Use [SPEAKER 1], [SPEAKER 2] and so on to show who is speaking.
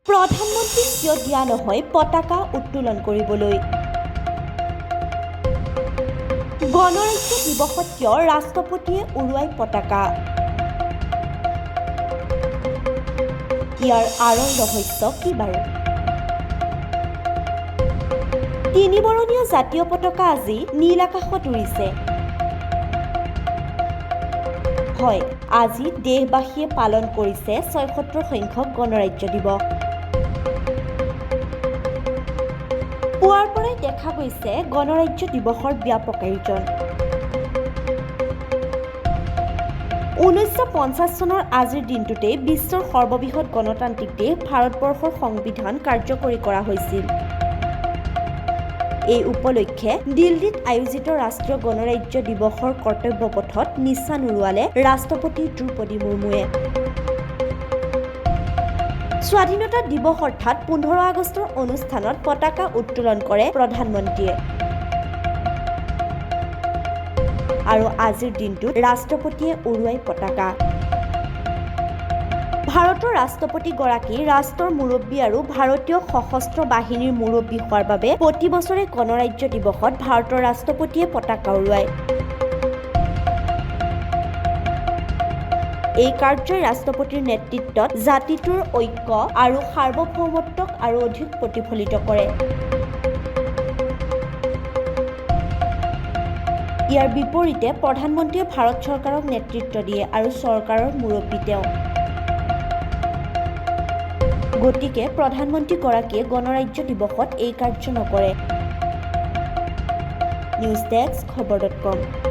[SPEAKER 1] প্ৰধানমন্ত্ৰীক কিয় দিয়া নহয় পতাকা উত্তোলন কৰিবলৈ? গণৰাজ্য দিৱসত কিয় ৰাষ্ট্ৰপতিয়ে উৰুৱাই পতাকা? ইয়াৰ আঁৰৰ ৰহস্য কি বাৰু? তিনিবৰণীয় জাতীয় পতাকা আজি নীল আকাশত উৰিছে। হয়, আজি দেশবাসীয়ে পালন কৰিছে ৭৬ সংখ্যক গণৰাজ্য দিৱস। পুৱাৰ পৰাই দেখা গৈছে গণৰাজ্য দিৱসৰ ব্যাপক আয়োজন। ১৯৫০ চনৰ আজিৰ দিনটোতেই বিশ্বৰ সৰ্ববৃহৎ গণতান্ত্ৰিক দেশ ভাৰতবৰ্ষৰ সংবিধান কাৰ্যকৰী কৰা হৈছিল। এই উপলক্ষে দিল্লীত আয়োজিত ৰাষ্ট্ৰীয় গণৰাজ্য দিৱসৰ কৰ্তব্য পথত নিশান উৰুৱালে ৰাষ্ট্ৰপতি দ্ৰৌপদী মুৰ্মুৱে। স্বাধীনতা দিৱস অৰ্থাৎ ১৫ আগষ্টৰ অনুষ্ঠানত পতাকা উত্তোলন কৰে প্ৰধানমন্ত্ৰীয়ে। আৰু আজিৰ দিনটোত ৰাষ্ট্ৰপতিয়ে উৰুৱাই পতাকা। ভাৰতৰ ৰাষ্ট্ৰপতিগৰাকী ৰাষ্ট্ৰৰ মুৰব্বী আৰু ভাৰতীয় সশস্ত্ৰ বাহিনীৰ মুৰব্বী হোৱাৰ বাবে প্ৰতি বছৰে গণৰাজ্য দিৱসত ভাৰতৰ ৰাষ্ট্ৰপতিয়ে পতাকা উৰুৱায়। এই কাৰ্যই ৰাষ্ট্ৰপতিৰ নেতৃত্বত জাতিটোৰ ঐক্য আৰু সাৰ্বভৌমত্বক আৰু অধিক প্ৰতিফলিত কৰে। ইয়াৰ বিপৰীতে প্ৰধানমন্ত্ৰীয়ে ভাৰত চৰকাৰক নেতৃত্ব দিয়ে আৰু চৰকাৰৰ মুৰব্বী তেওঁ। গতিকে প্ৰধানমন্ত্ৰীগৰাকীয়ে গণৰাজ্য দিৱসত এই কাৰ্য নকৰে। News desk খবৰ.com